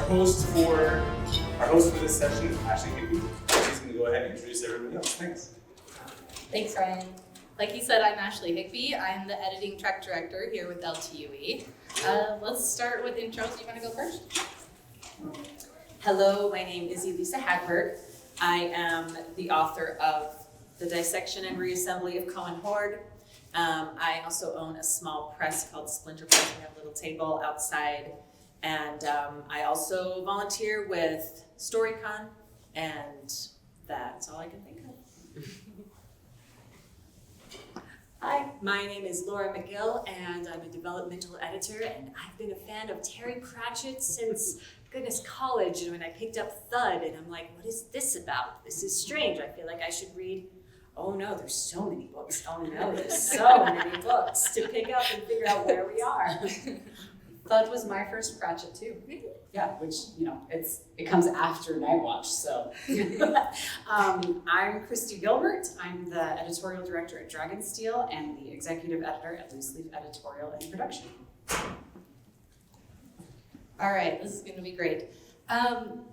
host for this session, Ashley Higbee. She's going to go ahead and introduce everybody else. Thanks. Thanks, Ryan. Like he said, I'm Ashley Higbee. I'm the editing track director here with LTUE. Let's start with intros. Do you want to go first? Hello, my name is Elisa Hagberg. I am the author of The Dissection and Reassembly of Cohen Horde. I also own a small press called Splinter Press. We have a little table outside. And I also volunteer with StoryCon, and that's all I can think of. Hi, my name is Laura McGill, and I'm a developmental editor, and I've been a fan of Terry Pratchett since, goodness, college, and when I picked up Thud, and I'm like, what is this about? This is strange. I feel like I should read, oh no, there's so many books. Oh no, there's so many books to pick up and figure out where we are. Thud was my first Pratchett too. Yeah, which, it comes after Night Watch, so. I'm Christy Gilbert. I'm the editorial director at Dragonsteel and the executive editor at Loose Leaf Editorial and Production. All right, this is going to be great.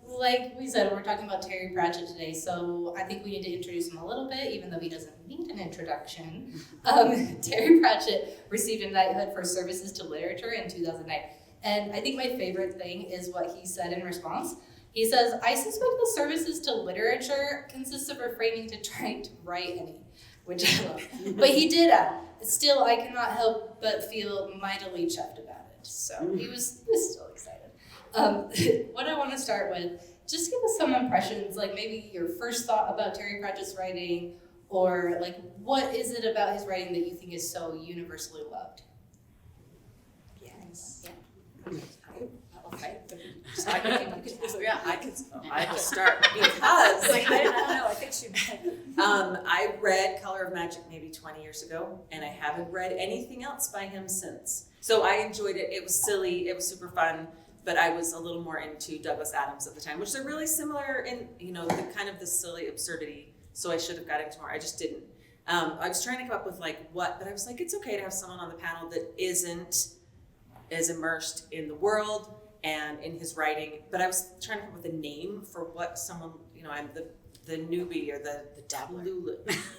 Like we said, we're talking about Terry Pratchett today, so I think we need to introduce him a little bit, even though he doesn't need an introduction. Terry Pratchett received a knighthood for services to literature in 2009. And I think my favorite thing is what he said in response. He says, I suspect the services to literature consists of refraining to trying to write any, which I love. But he did add, still I cannot help but feel mightily chuffed about it. So he was still excited. What I want to start with, just give us some impressions, like maybe your first thought about Terry Pratchett's writing, or like what is it about his writing that you think is so universally loved? Yes. Yeah. I could start because I don't know, I think she I read Color of Magic maybe 20 years ago, and I haven't read anything else by him since. So I enjoyed it. It was silly. It was super fun. But I was a little more into Douglas Adams at the time, which are really similar in, the kind of the silly absurdity. So I should have got into more. I just didn't. I was trying to come up with but I was like, it's okay to have someone on the panel that isn't as immersed in the world and in his writing. But I was trying to come up with a name for what someone, I'm the newbie or the dabbler.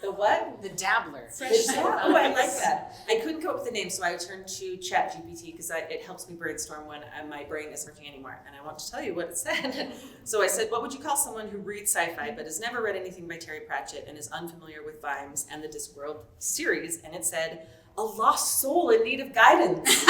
The what? The Dabbler. Oh, I like that. I couldn't come up with a name, so I turned to ChatGPT because it helps me brainstorm when my brain isn't working anymore. And I want to tell you what it said. So I said, what would you call someone who reads sci-fi but has never read anything by Terry Pratchett and is unfamiliar with Vimes and the Discworld series? And it said, a lost soul in need of guidance.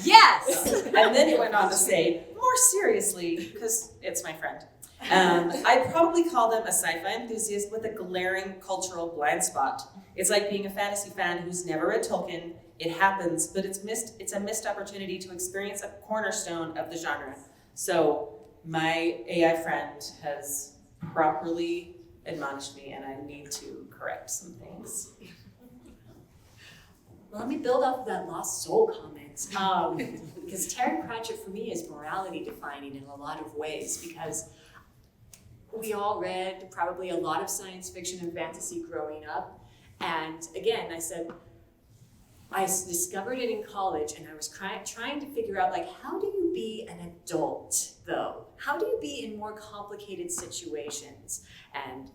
Yes! And then it went on to say, more seriously, because it's my friend. I'd probably call them a sci-fi enthusiast with a glaring cultural blind spot. It's like being a fantasy fan who's never read Tolkien. It happens, but it's a missed opportunity to experience a cornerstone of the genre. So my AI friend has properly admonished me, and I need to correct some things. Well, let me build off of that lost soul comment. Because Terry Pratchett for me is morality defining in a lot of ways, because we all read probably a lot of science fiction and fantasy growing up. And again, I discovered it in college, and I was trying to figure out, how do you be an adult, though? How do you be in more complicated situations? And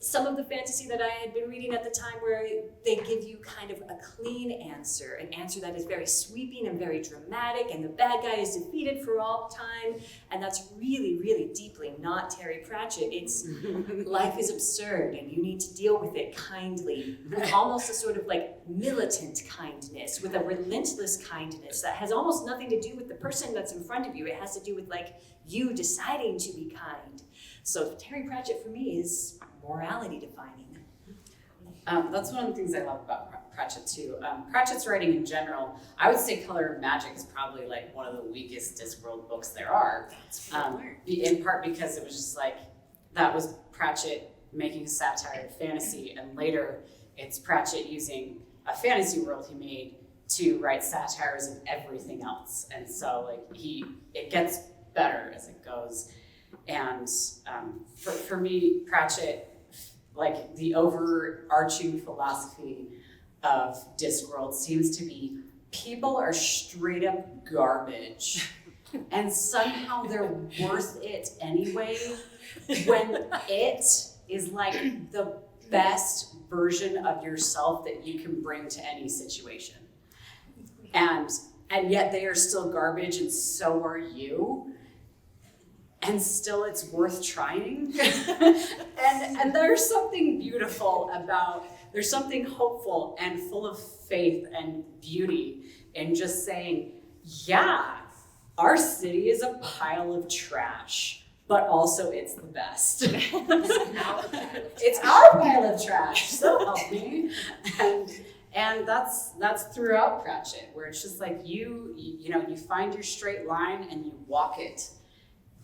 some of the fantasy that I had been reading at the time where they give you kind of a clean answer, an answer that is very sweeping and very dramatic, and the bad guy is defeated for all time, and that's really, really deeply not Terry Pratchett. It's life is absurd, and you need to deal with it kindly, with almost a sort of militant kindness, with a relentless kindness that has almost nothing to do with the person that's in front of you. It has to do with you deciding to be kind. So Terry Pratchett for me is morality defining. That's one of the things I love about Pratchett too. Pratchett's writing in general, I would say Color of Magic is probably one of the weakest Discworld books there are. In part because it was just that was Pratchett making a satire of fantasy, and later it's Pratchett using a fantasy world he made to write satires of everything else. And so it gets better as it goes. And for me, Pratchett, the overarching philosophy of Discworld seems to be people are straight up garbage. and somehow they're worth it anyway when it is like the best version of yourself that you can bring to any situation. And yet they are still garbage, and so are you. And still it's worth trying. and there's something beautiful about, there's something hopeful and full of faith and beauty in just saying, yeah, our city is a pile of trash, but also it's the best. It's our pile of trash, so help me. And that's throughout Pratchett, where it's just like you find your straight line and you walk it,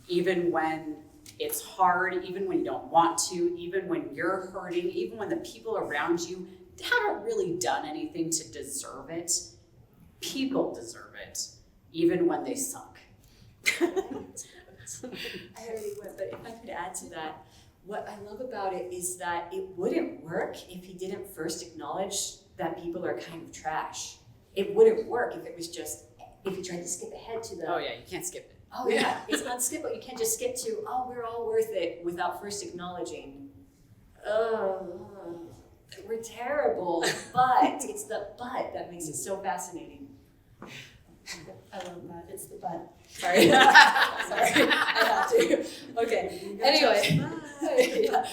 even when it's hard, even when you don't want to, even when you're hurting, even when the people around you haven't really done anything to deserve it. People deserve it, even when they suck. I already went, but if I could add to that, what I love about it is that it wouldn't work if he didn't first acknowledge that people are kind of trash. It wouldn't work if it was just, if he tried to skip ahead to the... Oh yeah, you can't skip it. Oh yeah, it's unskippable. You can't just skip to, oh, we're all worth it without first acknowledging, we're terrible, but it's the but that makes it so fascinating. I love that. It's the butt. Sorry. Sorry. I had to. Okay. Anyway. Yeah.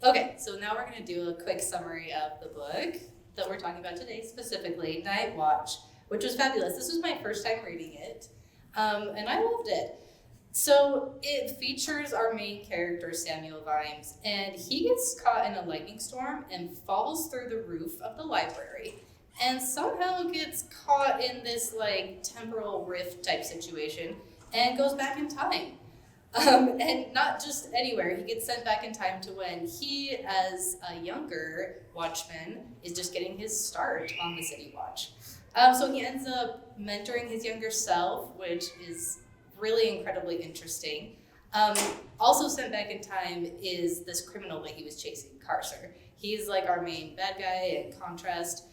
Okay, so now we're going to do a quick summary of the book that we're talking about today, specifically Night Watch, which was fabulous. This was my first time reading it, and I loved it. So it features our main character, Samuel Vimes, and he gets caught in a lightning storm and falls through the roof of the library, and somehow gets caught in this like temporal rift type situation and goes back in time. And not just anywhere, he gets sent back in time to when he, as a younger watchman, is just getting his start on the City Watch. So he ends up mentoring his younger self, which is really incredibly interesting. Also sent back in time is this criminal that he was chasing, Carcer. He's like our main bad guy in contrast.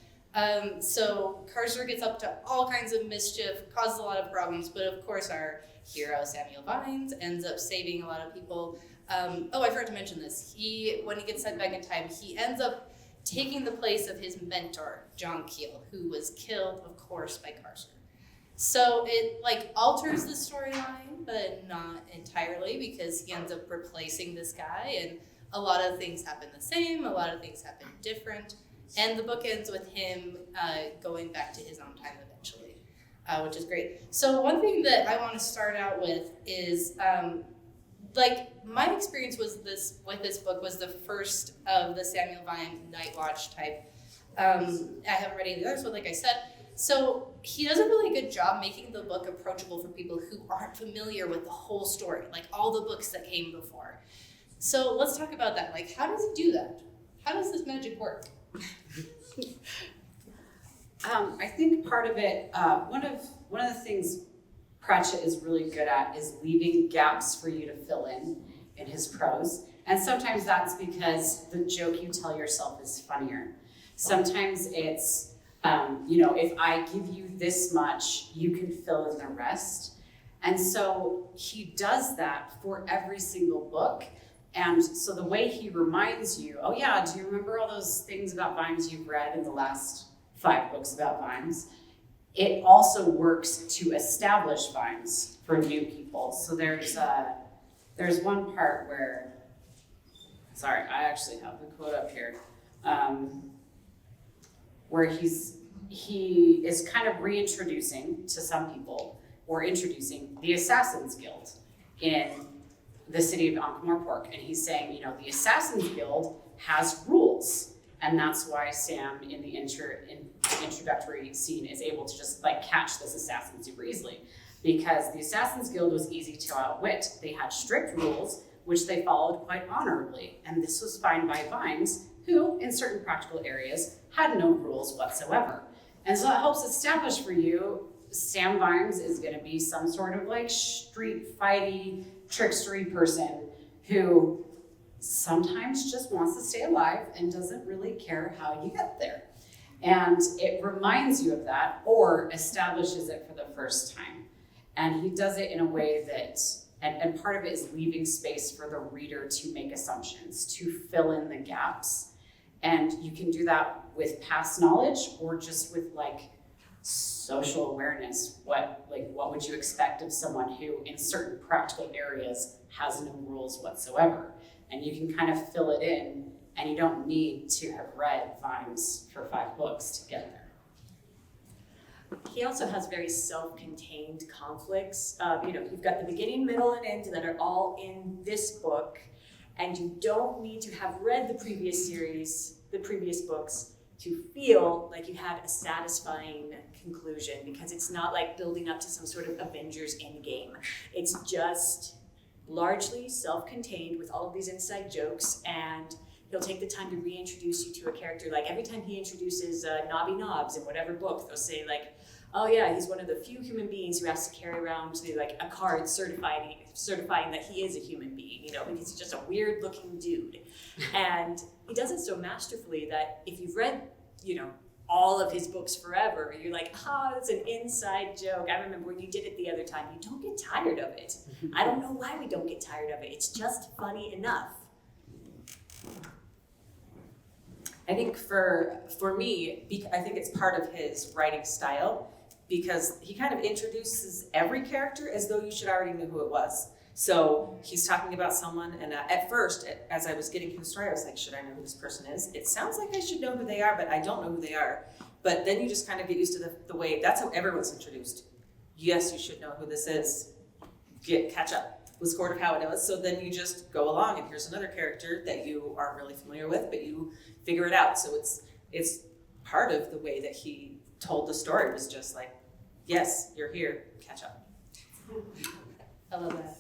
So Carcer gets up to all kinds of mischief, causes a lot of problems, but of course our hero, Samuel Vimes, ends up saving a lot of people. I forgot to mention this. When he gets sent back in time, he ends up taking the place of his mentor, John Keel, who was killed, of course, by Carcer. So it like alters the storyline, but not entirely, because he ends up replacing this guy, and a lot of things happen the same, a lot of things happen different, and the book ends with him going back to his own time eventually, which is great. So one thing that I want to start out with is my experience with this book was the first of the Samuel Vimes Night Watch type. I haven't read any of the others, but like I said, so he does a really good job making the book approachable for people who aren't familiar with the whole story, like all the books that came before. So let's talk about that. Like, how does he do that? How does this magic work? I think part of it, one of the things Pratchett is really good at is leaving gaps for you to fill in his prose. And sometimes that's because the joke you tell yourself is funnier. Sometimes it's, if I give you this much, you can fill in the rest. And so he does that for every single book. And so the way he reminds you, oh yeah, do you remember all those things about Vimes you've read in the last 5 books about Vimes? It also works to establish Vimes for new people. So there's one part where, sorry, I actually have the quote up here, where he is kind of reintroducing to some people, or introducing the Assassin's Guild in the city of Ankh-Morpork, and he's saying, the Assassin's Guild has rules, and that's why Sam in the introductory scene is able to just catch this assassin super easily, because the Assassin's Guild was easy to outwit. They had strict rules, which they followed quite honorably, and this was fine by Vimes, who, in certain practical areas, had no rules whatsoever. And so it helps establish for you, Sam Vimes is going to be some sort of street fighty, trickstery person who sometimes just wants to stay alive and doesn't really care how you get there. And it reminds you of that, or establishes it for the first time. And he does it in a way that, and part of it is leaving space for the reader to make assumptions, to fill in the gaps. And you can do that with past knowledge or just with like social awareness. What would you expect of someone who in certain practical areas has no rules whatsoever? And you can kind of fill it in, and you don't need to have read Vimes for 5 books to get there. He also has very self-contained conflicts. You've got the beginning, middle, and end that are all in this book, and you don't need to have read the previous series, the previous books, to feel like you had a satisfying conclusion, because it's not like building up to some sort of Avengers Endgame. It's just largely self-contained with all of these inside jokes, and he'll take the time to reintroduce you to a character. Like every time he introduces Nobby Nobbs in whatever book, they'll say like, oh yeah, he's one of the few human beings who has to carry around like a card certifying that he is a human being, because he's just a weird looking dude. And he does it so masterfully that if you've read, all of his books forever, you're like, it's an inside joke. I remember when you did it the other time. You don't get tired of it. I don't know why we don't get tired of it. It's just funny enough. I think for me, I think it's part of his writing style, because he kind of introduces every character as though you should already know who it was. So he's talking about someone, and at first, as I was getting his story, I was like, should I know who this person is? It sounds like I should know who they are, but I don't know who they are. But then you just kind of get used to the way, that's how everyone's introduced. Yes, you should know who this is. Catch up was sort of how it was. So then you just go along, and here's another character that you aren't really familiar with, but you figure it out. So it's part of the way that he told the story, was just like, yes, you're here, catch up. I love that.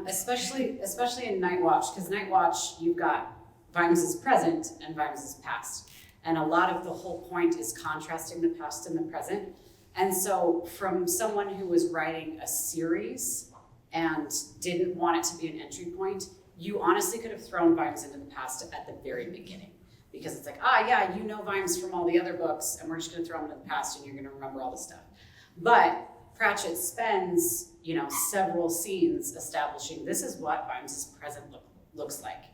Especially in Night Watch, because Night Watch, you've got Vimes' present and Vimes' past. And a lot of the whole point is contrasting the past and the present. And so from someone who was writing a series and didn't want it to be an entry point, you honestly could have thrown Vimes into the past at the very beginning. Because it's like, you know Vimes from all the other books, and we're just gonna throw them into the past and you're gonna remember all this stuff. But Pratchett spends, several scenes establishing this is what Vimes' present looks like.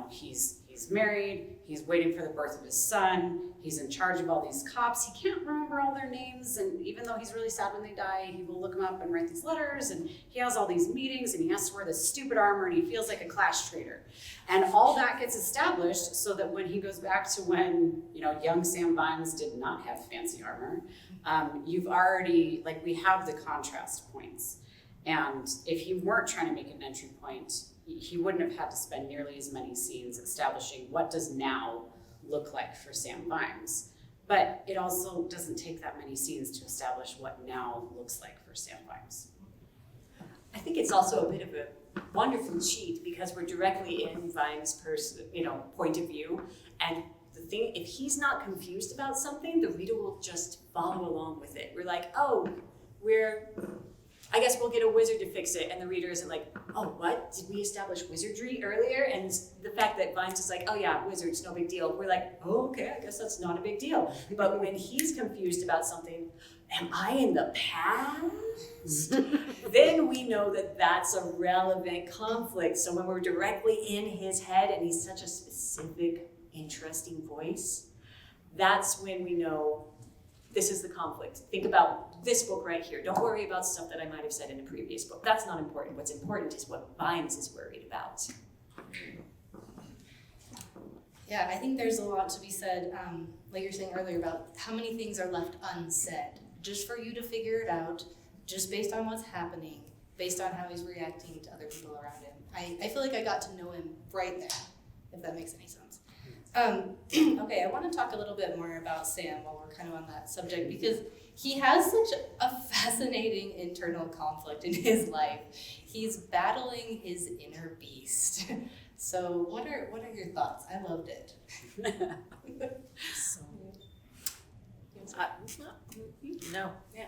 He's married, he's waiting for the birth of his son, he's in charge of all these cops, he can't remember all their names, and even though he's really sad when they die, he will look them up and write these letters, and he has all these meetings, and he has to wear this stupid armor, and he feels like a class traitor. And all that gets established so that when he goes back to when, young Sam Vimes did not have fancy armor, you've already, we have the contrast points. And if he weren't trying to make an entry point, he wouldn't have had to spend nearly as many scenes establishing what does now look like for Sam Vimes. But it also doesn't take that many scenes to establish what now looks like for Sam Vimes. I think it's also a bit of a wonderful cheat, because we're directly in Vimes' point of view. And the thing, if he's not confused about something, the reader will just follow along with it. We're like, I guess we'll get a wizard to fix it. And the reader isn't like, what? Did we establish wizardry earlier? And the fact that Vimes is like, wizards, no big deal. We're like, okay, I guess that's not a big deal. But when he's confused about something, am I in the past? Then we know that that's a relevant conflict. So when we're directly in his head and he's such a specific, interesting voice, that's when we know this is the conflict. Think about this book right here. Don't worry about stuff that I might have said in a previous book. That's not important. What's important is what Vimes is worried about. Yeah, I think there's a lot to be said, like you were saying earlier, about how many things are left unsaid, just for you to figure it out, just based on what's happening, based on how he's reacting to other people around him. I feel like I got to know him right there, if that makes any sense. Okay, I want to talk a little bit more about Sam while we're kind of on that subject, because he has such a fascinating internal conflict in his life. He's battling his inner beast. So what are your thoughts? I loved it. No. Yeah.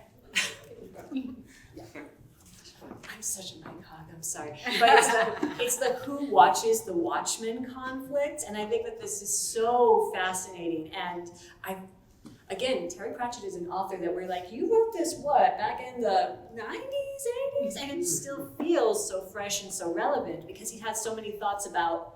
I'm such a night hog, I'm sorry. But it's the who watches the Watchmen conflict, and I think that this is so fascinating. And again, Terry Pratchett is an author that we're like, you wrote this back in the 90s, 80s? And it still feels so fresh and so relevant because he has so many thoughts about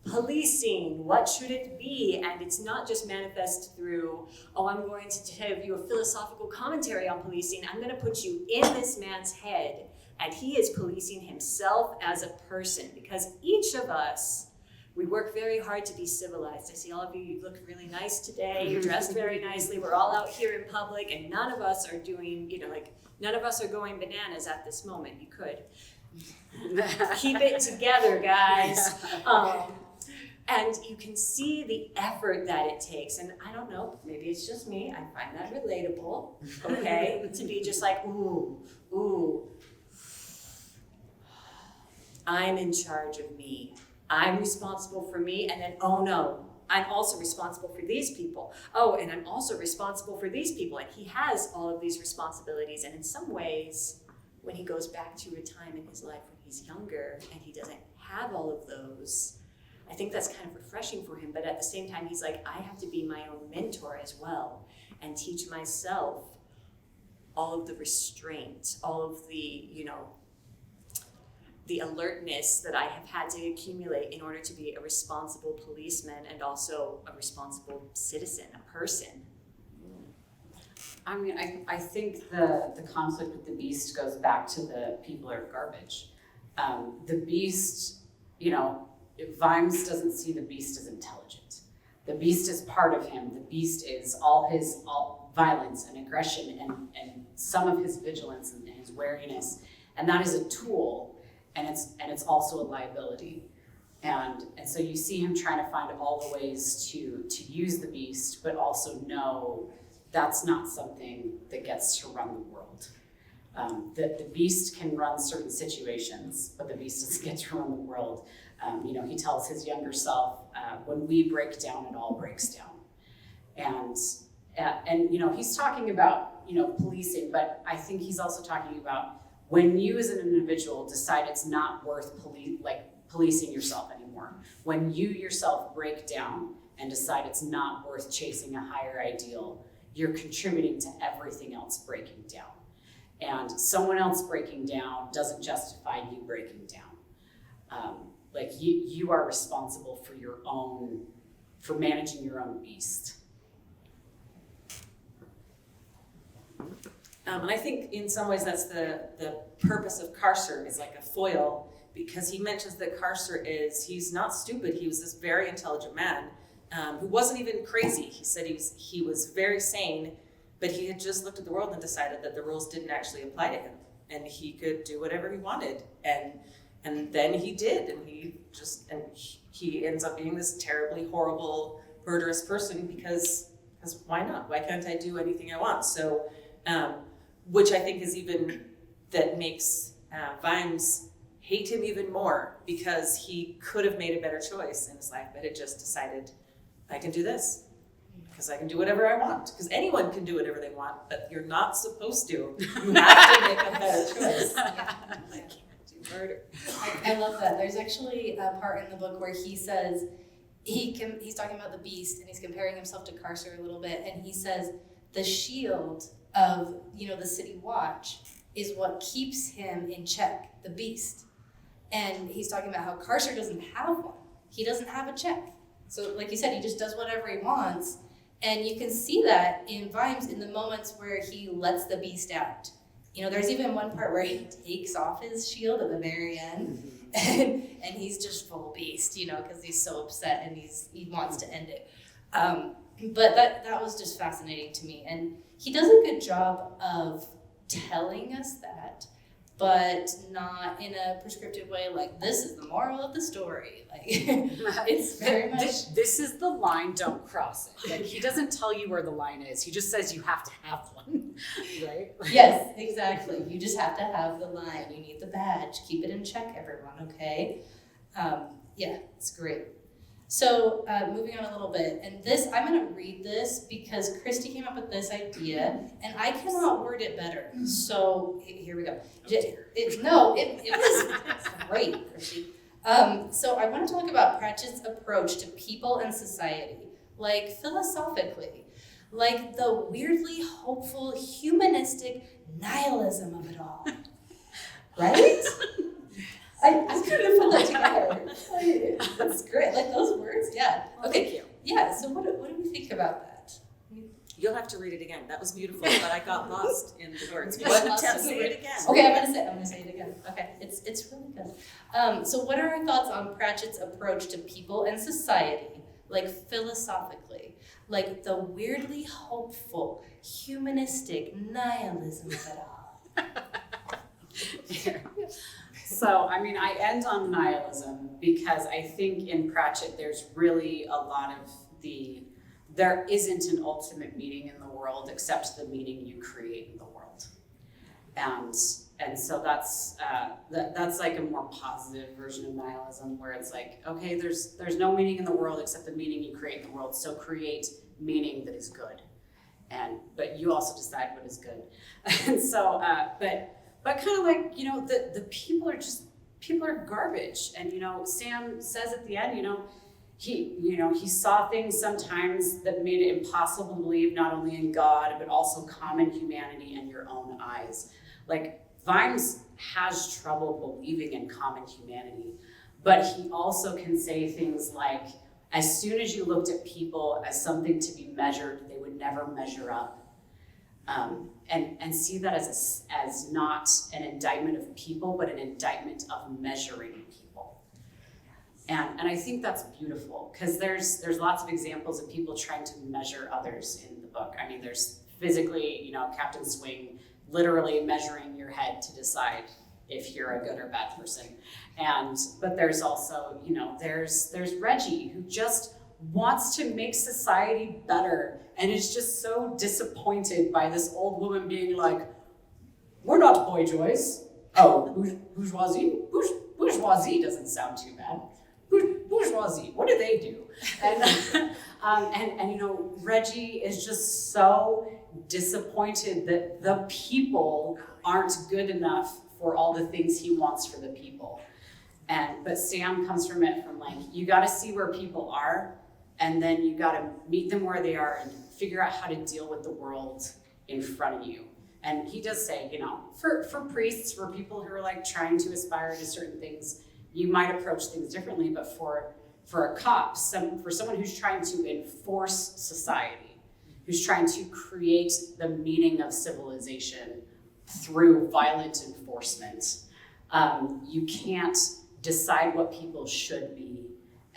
policing, what should it be? And it's not just manifest through, oh, I'm going to give you a philosophical commentary on policing. I'm going to put you in this man's head, and he is policing himself as a person, because each of us, we work very hard to be civilized. I see all of you, you look really nice today, you're dressed very nicely, we're all out here in public, and none of us are doing, none of us are going bananas at this moment. You could. Keep it together, guys. And you can see the effort that it takes. And I don't know, maybe it's just me. I find that relatable, okay? To be just like, ooh. I'm in charge of me. I'm responsible for me. And then, oh no, I'm also responsible for these people. Oh, and I'm also responsible for these people. And he has all of these responsibilities. And in some ways, when he goes back to a time in his life when he's younger and he doesn't have all of those, I think that's kind of refreshing for him, but at the same time, he's like, I have to be my own mentor as well and teach myself all of the restraint, all of the, the alertness that I have had to accumulate in order to be a responsible policeman and also a responsible citizen, a person. I mean, I think the conflict with the beast goes back to the people are garbage. The beast, Vimes doesn't see the beast as intelligent. The beast is part of him. The beast is all violence and aggression and some of his vigilance and his wariness. And that is a tool, and it's also a liability. And so you see him trying to find all the ways to use the beast, but also know that's not something that gets to run the world. The beast can run certain situations, but the beast doesn't get to run the world. He tells his younger self, when we break down, it all breaks down. And he's talking about, policing, but I think he's also talking about when you as an individual decide it's not worth policing yourself anymore, when you yourself break down and decide it's not worth chasing a higher ideal, you're contributing to everything else breaking down. And someone else breaking down doesn't justify you breaking down. You are responsible for managing your own beast. And I think in some ways that's the purpose of Carcer is like a foil, because he mentions that Carcer he's not stupid. He was this very intelligent man who wasn't even crazy. He said he was very sane, but he had just looked at the world and decided that the rules didn't actually apply to him, and he could do whatever he wanted. And then he did, and he ends up being this terribly horrible, murderous person because why not? Why can't I do anything I want? So, which I think is even that makes Vimes hate him even more, because he could have made a better choice in his life, but had just decided, I can do this because I can do whatever I want. Because anyone can do whatever they want, but you're not supposed to. You have to make a better choice. Murder. I love that. There's actually a part in the book where he says he's talking about the beast and he's comparing himself to Carcer a little bit, and he says the shield of the city watch is what keeps him in check, the beast. And he's talking about how Carcer doesn't have one. He doesn't have a check. So like you said, he just does whatever he wants, and you can see that in Vimes in the moments where he lets the beast out. There's even one part where he takes off his shield at the very end, and he's just full beast, because he's so upset and he wants to end it. But that was just fascinating to me, and he does a good job of telling us that, but not in a prescriptive way, like this is the moral of the story. Like it's very much this is the line, don't cross it. Like he doesn't tell you where the line is. He just says you have to have one, right? Yes, exactly. You just have to have the line. You need the badge. Keep it in check, everyone. Okay. Yeah, it's great. So moving on a little bit, and I'm going to read this because Christy came up with this idea, and I cannot word it better. So here we go. It was great, Christy. So I want to talk about Pratchett's approach to people and society, like philosophically. like the weirdly hopeful, humanistic nihilism of it all. Right? I couldn't put that together. That's great. Like those words? Yeah. Well, Okay. thank you. Yeah, so what do we think about that? You'll have to read it again. That was beautiful, but I got lost in the words. You got But lost in the say words. it again. Okay, I'm gonna say it again. Okay, it's really good. So what are our thoughts on Pratchett's approach to people and society, like philosophically, like the weirdly hopeful, humanistic nihilism of it all? So, I mean, I end on nihilism because I think in Pratchett there's really a lot of there isn't an ultimate meaning in the world except the meaning you create in the world. And so that's like a more positive version of nihilism where it's like, okay, there's no meaning in the world except the meaning you create in the world, so create meaning that is good. But you also decide what is good. And so, but kind of like, the people are garbage. And, Sam says at the end, he saw things sometimes that made it impossible to believe not only in God, but also common humanity and your own eyes. Like, Vimes has trouble believing in common humanity, but he also can say things like, as soon as you looked at people as something to be measured, they would never measure up. And see that as not an indictment of people, but an indictment of measuring people. And I think that's beautiful because there's lots of examples of people trying to measure others in the book. I mean, there's physically, Captain Swing literally measuring your head to decide if you're a good or bad person. But there's also, there's Reggie who just wants to make society better and is just so disappointed by this old woman being like, we're not boy joys. Oh, bourgeoisie? Bourgeoisie doesn't sound too bad. Bourgeoisie, what do they do? And Reggie is just so disappointed that the people aren't good enough for all the things he wants for the people. But Sam comes from like, you gotta see where people are, and then you gotta meet them where they are and figure out how to deal with the world in front of you. And he does say, for priests, for people who are like trying to aspire to certain things, you might approach things differently, but for a cop, for someone who's trying to enforce society, who's trying to create the meaning of civilization through violent enforcement, you can't decide what people should be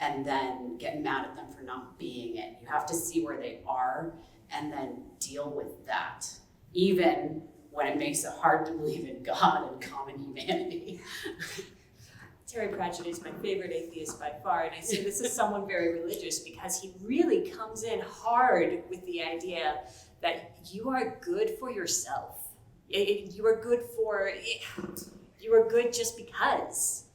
and then get mad at them for not being it. You have to see where they are and then deal with that, even when it makes it hard to believe in God and common humanity. Terry Pratchett is my favorite atheist by far, and I say this is someone very religious because he really comes in hard with the idea that you are good for yourself. You are good just because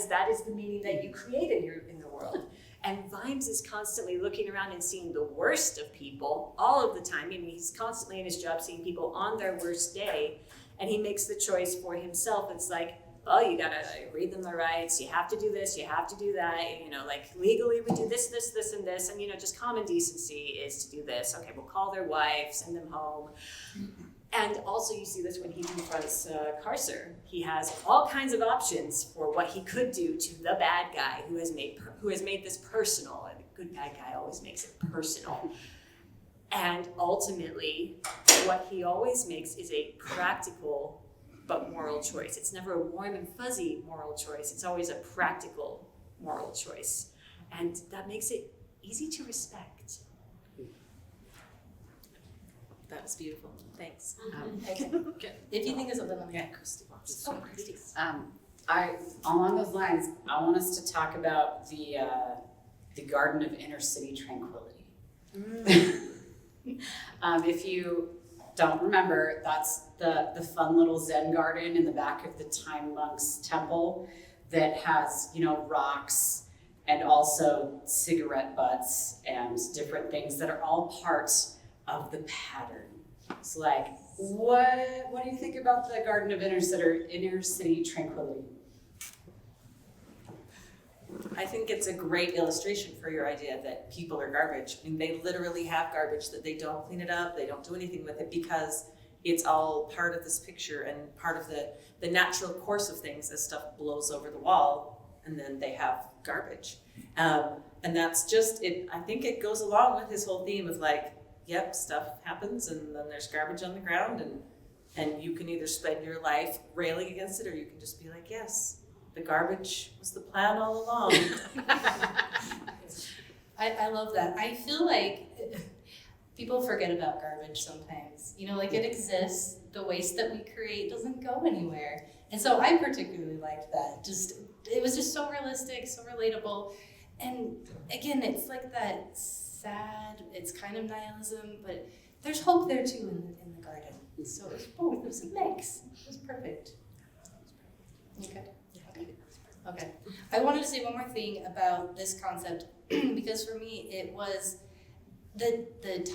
that is the meaning that you create in the world. And Vimes is constantly looking around and seeing the worst of people all of the time. I mean, he's constantly in his job seeing people on their worst day, and he makes the choice for himself. It's like, oh, you gotta read them the rights, you have to do this, you have to do that, like legally we do this, and this, and just common decency is to do this. Okay, we'll call their wife, send them home. And also you see this when he confronts Carcer. He has all kinds of options for what he could do to the bad guy who has made this personal, and a good bad guy always makes it personal. And ultimately, what he always makes is a practical but moral choice. It's never a warm and fuzzy moral choice. It's always a practical moral choice. And that makes it easy to respect. That was beautiful. Thanks. Okay. If you think of something, let me know. Oh, Christy. Along those lines, I want us to talk about the Garden of Inner City Tranquility. If you don't remember, that's the fun little Zen garden in the back of the Time Monk's temple that has, rocks and also cigarette butts and different things that are all parts of the pattern. So like, what do you think about the Garden of Inner City Tranquility? I think it's a great illustration for your idea that people are garbage. I mean, they literally have garbage that they don't clean it up, they don't do anything with it because it's all part of this picture and part of the natural course of things as stuff blows over the wall and then they have garbage. And that's just it. I think it goes along with his whole theme of like, yep, stuff happens and then there's garbage on the ground and you can either spend your life railing against it or you can just be like, yes, the garbage was the plan all along. I love that. I feel like people forget about garbage sometimes. You know, like it exists. The waste that we create doesn't go anywhere. And so I particularly liked that. It was just so realistic, so relatable. And again, it's like that sad, it's kind of nihilism, but there's hope there too in the garden. So it was both. It was a mix. It was perfect. Okay. Okay. I wanted to say one more thing about this concept because for me it was the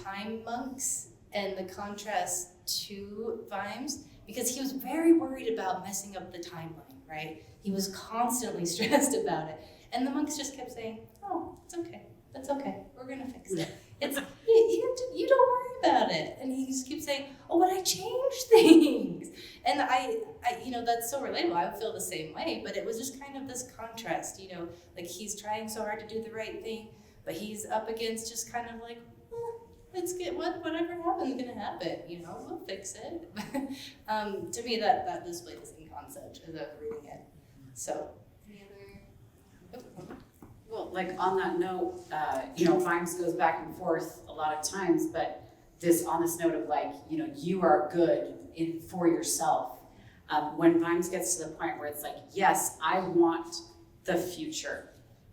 time monks and the contrast to Vimes because he was very worried about messing up the timeline, right? He was constantly stressed about it. And the monks just kept saying, oh, it's okay. That's okay. We're going to fix it. It's you don't worry about it. And he just keeps saying, oh, but I changed things. And I that's so relatable. I would feel the same way, but it was just kind of this contrast, like he's trying so hard to do the right thing, but he's up against just kind of like, it's good. Whatever happens is going to happen. We'll fix it. To me, that displayed the same concept as I was reading it. So, any other? Well, like on that note, Vimes goes back and forth a lot of times, but on this note of like, you are good for yourself. When Vimes gets to the point where it's like, yes, I want the future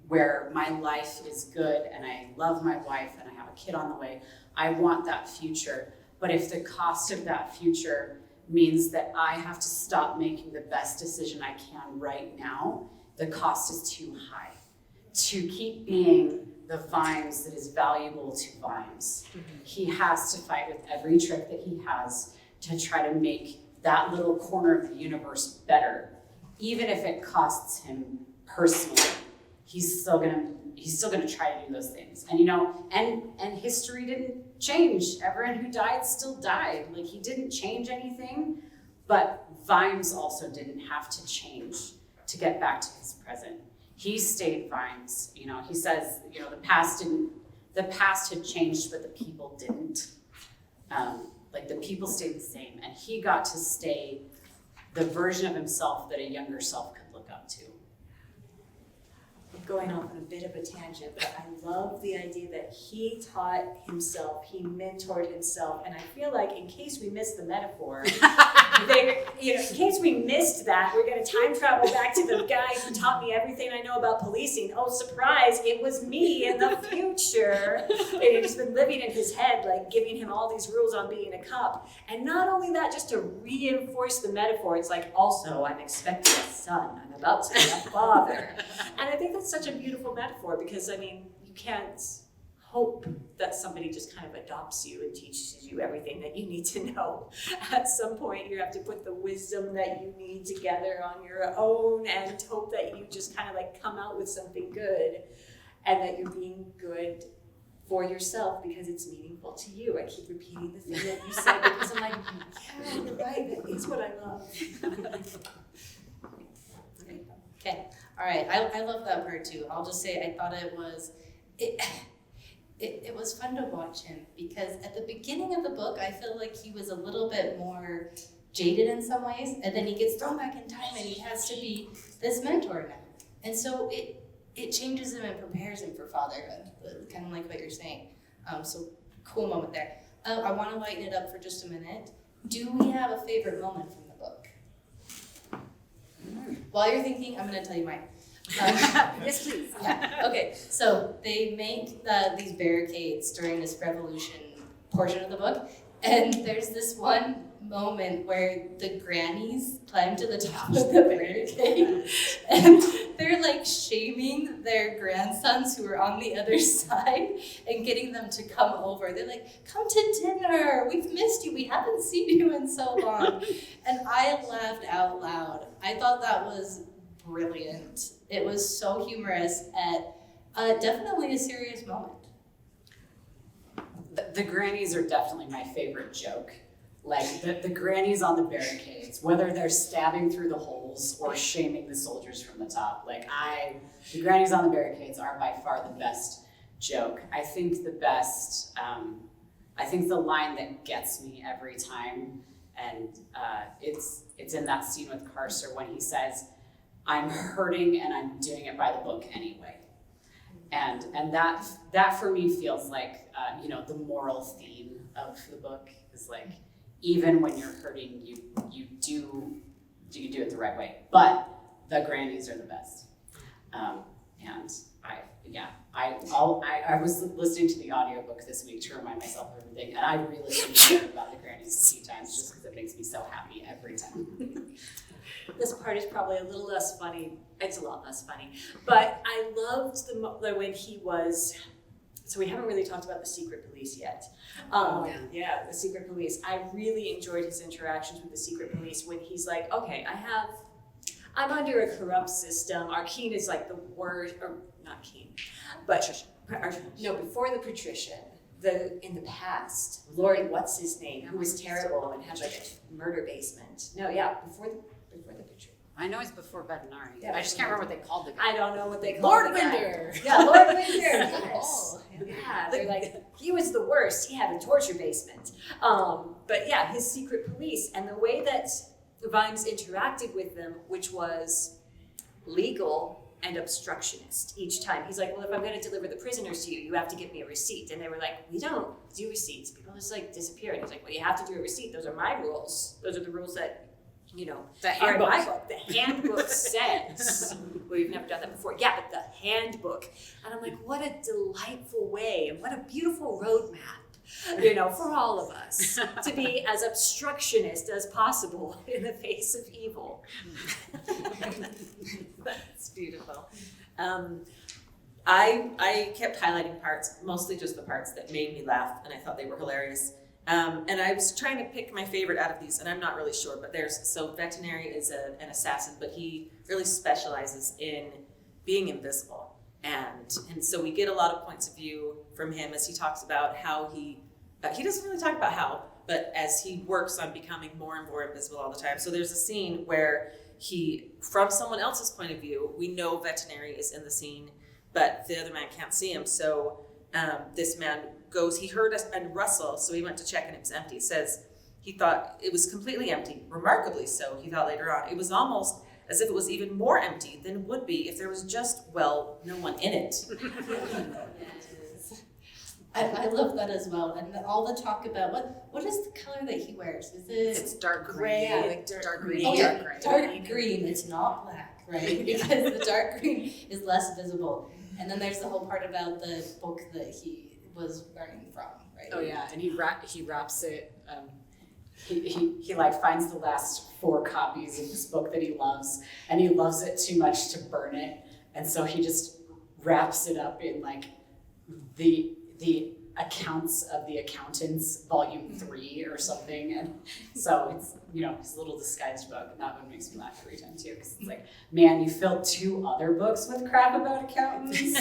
where my life is good and I love my wife and I have a kid on the way. I want that future. But if the cost of that future means that I have to stop making the best decision I can right now, the cost is too high. To keep being the Vimes that is valuable to Vimes, he has to fight with every trick that he has to try to make that little corner of the universe better, even if it costs him personally. He's still gonna try to do those things. And and history didn't change. Everyone who died still died. Like he didn't change anything, but Vimes also didn't have to change to get back to his present. He stayed Vimes. He says, the past had changed, but the people didn't. The people stayed the same, and he got to stay the version of himself that a younger self could look up to. I'm going off on a bit of a tangent, but I love the idea that he taught himself, he mentored himself, and I feel like in case we missed the metaphor, in case we missed that, we're going to time travel back to the guy who taught me everything I know about policing. Oh, surprise, it was me in the future. And he's been living in his head, like giving him all these rules on being a cop. And not only that, just to reinforce the metaphor, it's like, also, I'm expecting a son. I'm about to be a father. And I think that's such a beautiful metaphor because, you can't hope that somebody just kind of adopts you and teaches you everything that you need to know. At some point, you have to put the wisdom that you need together on your own and hope that you just kind of like come out with something good and that you're being good for yourself because it's meaningful to you. I keep repeating the thing that you said because I'm like, yeah, you're right, that is what I love. Okay. All right. I love that part too. I'll just say I thought it was fun to watch him because at the beginning of the book, I feel like he was a little bit more jaded in some ways, and then he gets thrown back in time and he has to be this mentor now. And so it changes him and prepares him for fatherhood, kind of like what you're saying. So cool moment there. I want to lighten it up for just a minute. Do we have a favorite moment from the book? While you're thinking, I'm going to tell you mine. Yes, please. Yeah. Okay. So they make these barricades during this revolution portion of the book, and there's this one moment where the grannies climb to the top of the barricade, and they're like shaming their grandsons who are on the other side and getting them to come over. They're like, "Come to dinner. We've missed you. We haven't seen you in so long." And I laughed out loud. I thought that was brilliant. It was so humorous at definitely a serious moment. The grannies are definitely my favorite joke. Like the grannies on the barricades, whether they're stabbing through the holes or shaming the soldiers from the top. The grannies on the barricades are by far the best joke. I think the line that gets me every time, and it's in that scene with Carcer when he says, "I'm hurting and I'm doing it by the book anyway." And that for me feels like the moral theme of the book is like, even when you're hurting, you do it the right way. But the grannies are the best. I was listening to the audiobook this week to remind myself of everything, and I re-listened about the grannies a few times just because it makes me so happy every time. This part is probably a little less funny. It's a lot less funny. But I loved when he was, so we haven't really talked about the secret police yet. Yeah, the secret police. I really enjoyed his interactions with the secret police when he's like, okay, I'm under a corrupt system. Arkeen is like the worst, or not Keen, but before the patrician, in the past, Lord, what's his name, who was terrible and had like a murder basement. No, yeah, before the patrician. I know he's before Bednari. Yeah, I just can't remember what they called the guy. I don't know what they call Lord the guy. Winder. Yeah, Lord Winder. Yes. Oh, Yeah, they're like, he was the worst. He had a torture basement. But yeah, his secret police and the way that Vimes interacted with them, which was legal and obstructionist each time. He's like, well, if I'm going to deliver the prisoners to you, you have to give me a receipt. And they were like, we don't do receipts. People just like disappear. And he's like, well, you have to do a receipt. Those are my rules. Those are the rules that, The are in my handbook. book. The handbook says, well, you've never done that before. Yeah, but the handbook. And I'm like, what a delightful way and what a beautiful roadmap, for all of us to be as obstructionist as possible in the face of evil. That's beautiful. I kept highlighting parts, mostly just the parts that made me laugh, and I thought they were hilarious. And I was trying to pick my favorite out of these, and I'm not really sure, but Veterinary is an assassin, but he really specializes in being invisible. And so we get a lot of points of view from him as he talks about how he doesn't really talk about how, but as he works on becoming more and more invisible all the time. So there's a scene where from someone else's point of view, we know Veterinary is in the scene, but the other man can't see him. So this man he heard a rustle, so he went to check and it was empty. It says he thought it was completely empty, remarkably so, he thought later on. It was almost as if it was even more empty than it would be if there was just, no one in it. I love that as well, and all the talk about what is the color that he wears? Is it? It's dark green. Gray, Yeah, like dark green. Oh yeah, Dark dark green. It's not black, right? Because the dark green is less visible. And then there's the whole part about the book that he was learning from, right? Oh yeah, and he wraps it. He like finds the last 4 copies of this book that he loves, and he loves it too much to burn it, and so he just wraps it up in like the accounts of the accountants, volume 3 or something, and so it's his little disguised book, and that one makes me laugh every time too, because it's like, man, you filled 2 other books with crap about accountants.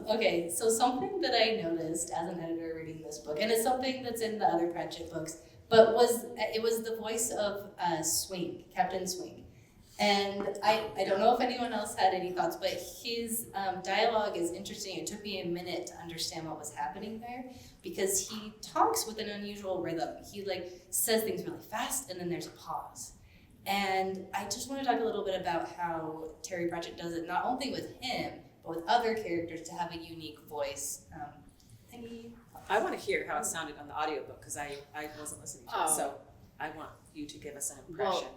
Okay, so something that I noticed as an editor reading this book, and it's something that's in the other Pratchett books, but it was the voice of Swing, Captain Swing. And I don't know if anyone else had any thoughts, but his dialogue is interesting. It took me a minute to understand what was happening there, because he talks with an unusual rhythm. He says things really fast, and then there's a pause. And I just want to talk a little bit about how Terry Pratchett does it, not only with him, but with other characters, to have a unique voice. I want to hear how it sounded on the audiobook, because I wasn't listening to it, so I want you to give us an impression.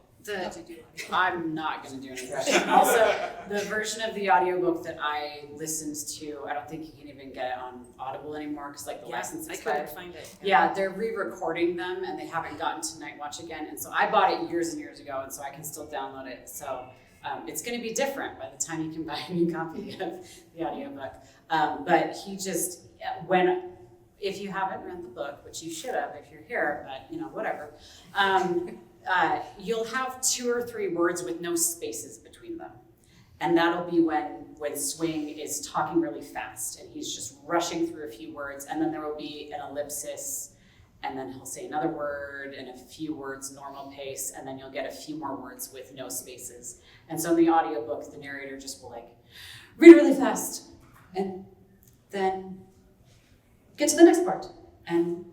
I'm not going to do an impression. Also, the version of the audiobook that I listened to, I don't think you can even get it on Audible anymore, because the license I expired. couldn't find it. Yeah, they're re-recording them, and they haven't gotten to Night Watch again. And so I bought it years and years ago, and so I can still download it. So it's going to be different by the time you can buy a new copy of the audiobook. But he just, if you haven't read the book, which you should have if you're here, but whatever. you'll have 2 or 3 words with no spaces between them. And that'll be when Swing is talking really fast and he's just rushing through a few words, and then there will be an ellipsis, and then he'll say another word and a few words normal pace, and then you'll get a few more words with no spaces. And so in the audiobook, the narrator just will like read really fast and then get to the next part. And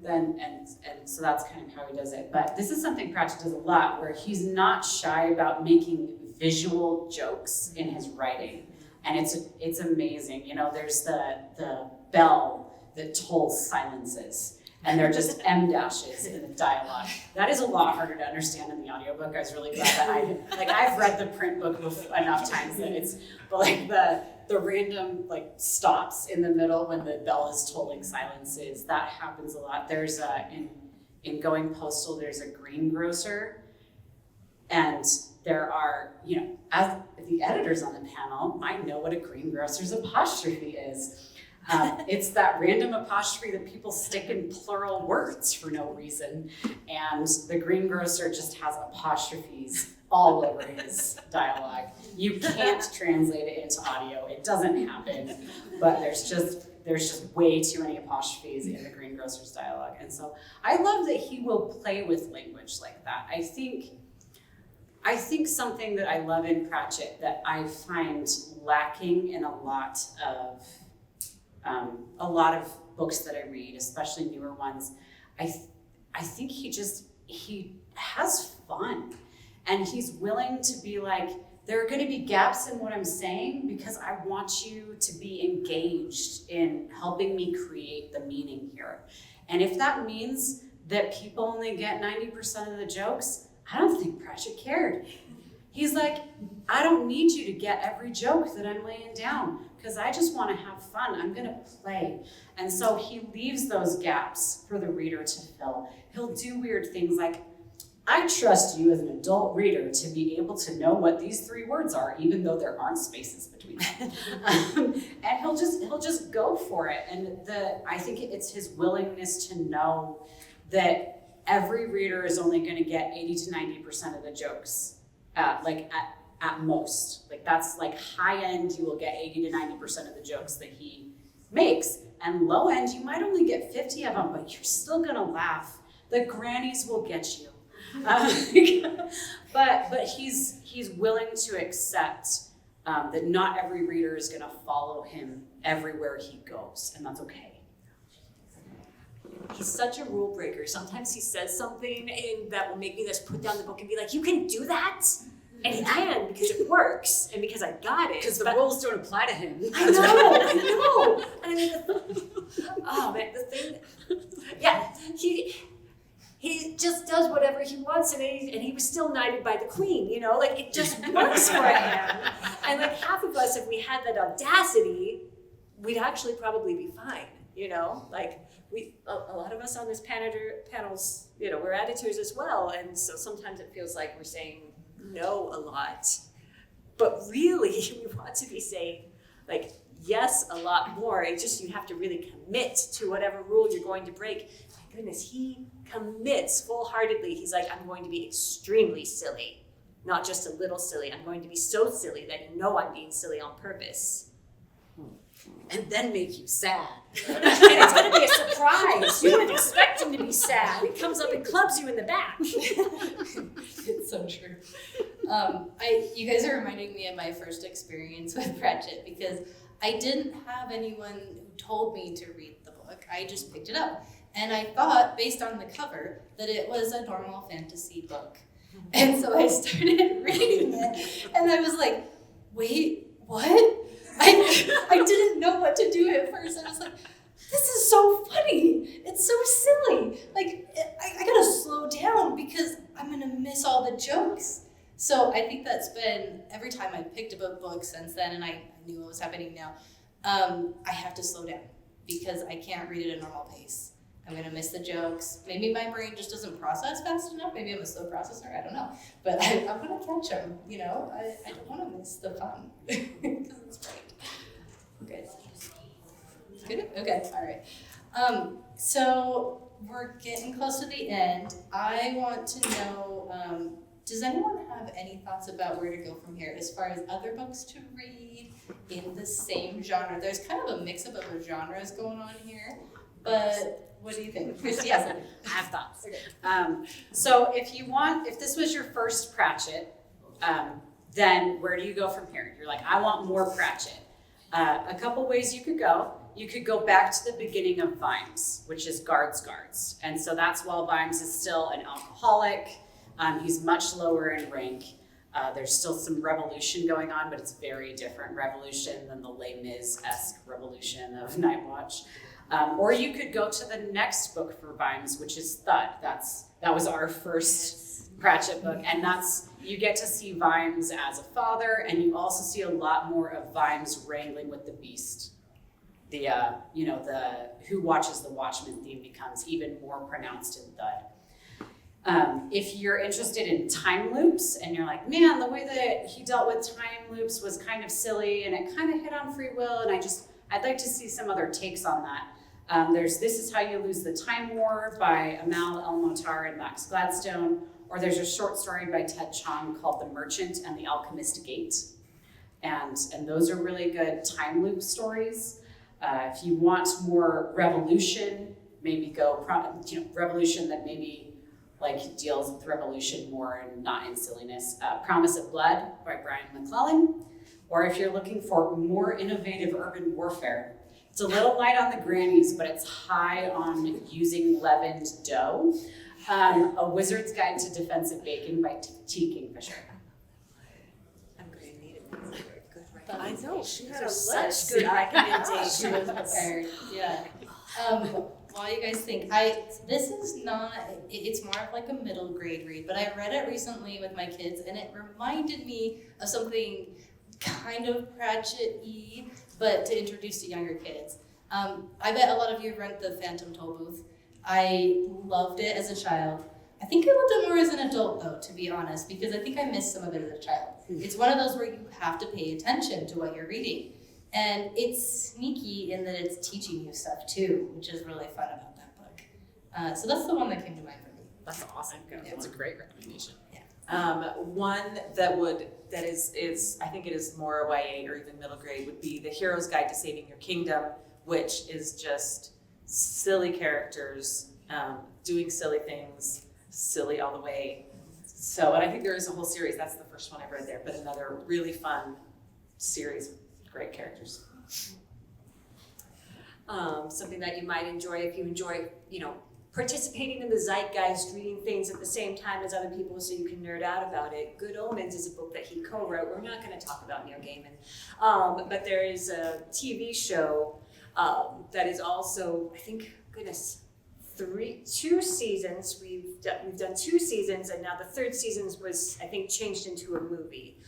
so that's kind of how he does it. But this is something Pratchett does a lot, where he's not shy about making visual jokes in his writing. And it's amazing. You know, there's the bell that tolls silences, and they're just M dashes in the dialogue. That is a lot harder to understand in the audiobook. I was really glad that I've read the print book enough times that but like the random like stops in the middle when the bell is tolling silences, that happens a lot. There's in Going Postal, there's a greengrocer, and there are, you know, as the editors on the panel might know what a greengrocer's apostrophe is. It's that random apostrophe that people stick in plural words for no reason. And the greengrocer just has apostrophes all over his dialogue. You can't translate it into audio. It doesn't happen. But there's just way too many apostrophes in the greengrocer's dialogue. And so I love that he will play with language like that. I think something that I love in Pratchett that I find lacking in a lot of books that I read, especially newer ones, I think he has fun, and he's willing to be like, there are going to be gaps in what I'm saying because I want you to be engaged in helping me create the meaning here. And if that means that people only get 90% of the jokes, I don't think Pratchett cared. He's like, I don't need you to get every joke that I'm laying down because I just want to have fun. I'm going to play. And so he leaves those gaps for the reader to fill. He'll do weird things like, I trust you as an adult reader to be able to know what these 3 words are, even though there aren't spaces between them. And he'll just go for it. And I think it's his willingness to know that every reader is only going to get 80 to 90% of the jokes, at most. Like that's like high end, you will get 80 to 90% of the jokes that he makes, and low end, you might only get 50 of them, but you're still going to laugh. The grannies will get you. But he's willing to accept that not every reader is going to follow him everywhere he goes, and that's okay. He's such a rule breaker. Sometimes he says something that will make me just put down the book and be like, you can do that? And he can, because it works, and because I got it. Because the rules don't apply to him. I know. I mean, oh man, the thing, yeah, he just does whatever he wants, and he was still knighted by the queen, you know, like it just works for him. And like half of us, if we had that audacity, we'd actually probably be fine, you know, like a lot of us on this panels, you know, we're editors as well, and so sometimes it feels like we're saying no a lot, but really we want to be saying like yes a lot more. It's just you have to really commit to whatever rule you're going to break. My goodness, he commits full-heartedly. He's like, I'm going to be extremely silly, not just a little silly. I'm going to be so silly that you know I'm being silly on purpose. And then make you sad. And it's going to be a surprise. You would expect him to be sad. He comes up and clubs you in the back. It's so true. You guys are reminding me of my first experience with Pratchett, because I didn't have anyone who told me to read the book. I just picked it up. And I thought, based on the cover, that it was a normal fantasy book. And so I started reading it, and I was like, wait, what? I didn't know what to do at first. I was like, this is so funny. It's so silly. Like, I gotta slow down because I'm gonna miss all the jokes. So I think that's been, every time I picked up a book since then, and I knew what was happening now, I have to slow down because I can't read at a normal pace. I'm gonna miss the jokes. Maybe my brain just doesn't process fast enough. Maybe I'm a slow processor, I don't know. But I'm gonna catch them, you know? I don't wanna miss the fun because it's great. Good. Good? Okay, all right. So we're getting close to the end. I want to know, does anyone have any thoughts about where to go from here as far as other books to read in the same genre? There's kind of a mix-up of genres going on here, but what do you think? Yes, I have thoughts. So if this was your first Pratchett, then where do you go from here? You're like, I want more Pratchett. A couple ways you could go. You could go back to the beginning of Vimes, which is Guards. And so that's while Vimes is still an alcoholic. He's much lower in rank. There's still some revolution going on, but it's very different revolution than the Les Mis-esque revolution of Night Watch. Or you could go to the next book for Vimes, which is Thud. That was our first Pratchett book, and you get to see Vimes as a father, and you also see a lot more of Vimes wrangling with the beast. The who watches the Watchmen theme becomes even more pronounced in Thud. If you're interested in time loops and you're like, man, the way that he dealt with time loops was kind of silly and it kind of hit on free will, and I'd like to see some other takes on that. There's This Is How You Lose the Time War by Amal El-Motar and Max Gladstone, or there's a short story by Ted Chiang called The Merchant and the Alchemist Gate. And those are really good time loop stories. If you want more revolution, maybe go revolution that maybe like deals with revolution more and not in silliness. Promise of Blood by Brian McClellan. Or if you're looking for more innovative urban warfare, it's a little light on the grannies, but it's high on using leavened dough. A Wizard's Guide to Defensive Bacon by T. Kingfisher. I'm going to need it. I know, she had Such good recommendations. She was prepared, yeah. While you guys think, this is not, it's more of like a middle grade read, but I read it recently with my kids and it reminded me of something kind of Pratchett-y, but to introduce to younger kids. I bet a lot of you have read The Phantom Tollbooth. I loved it as a child. I think I loved it more as an adult though, to be honest, because I think I missed some of it as a child. It's one of those where you have to pay attention to what you're reading. And it's sneaky in that it's teaching you stuff too, which is really fun about that book. So that's the one that came to mind for me. That's awesome. That's a great recommendation. One that is I think it is more YA or even middle grade would be The Hero's Guide to Saving Your Kingdom, which is just silly characters doing silly things, silly all the way. So, and I think there is a whole series. That's the first one I've read there, but another really fun series with great characters. Something that you might enjoy if you enjoy, participating in the zeitgeist, reading things at the same time as other people so you can nerd out about it. Good Omens is a book that he co-wrote. We're not going to talk about Neil Gaiman, but there is a TV show that is also, I think, two seasons. We've done 2 seasons, and now the 3rd season was, I think, changed into a movie.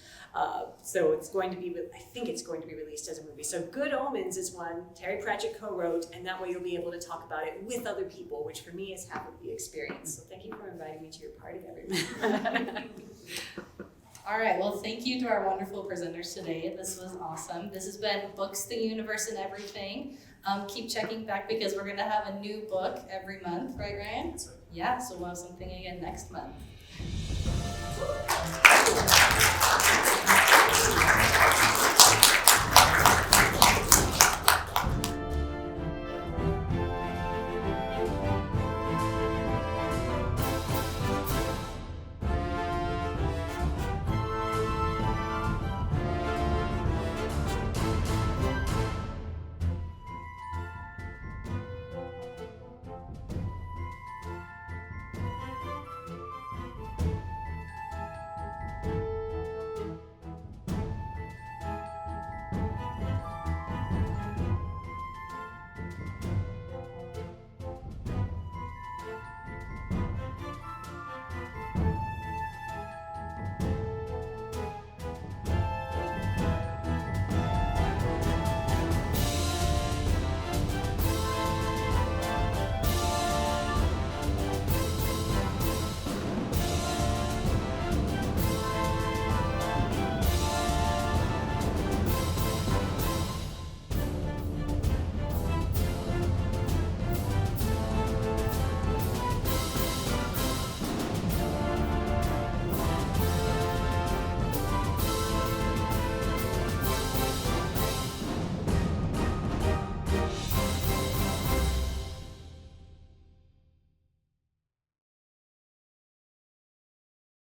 So it's going to be, I think it's going to be released as a movie. So Good Omens is one Terry Pratchett co-wrote, and that way you'll be able to talk about it with other people, which for me is half of the experience. So thank you for inviting me to your party, everyone. All right, well, thank you to our wonderful presenters today. This was awesome. This has been Books, the Universe, and Everything. Keep checking back because we're going to have a new book every month, right, Ryan? That's right. Yeah, so we'll have something again next month.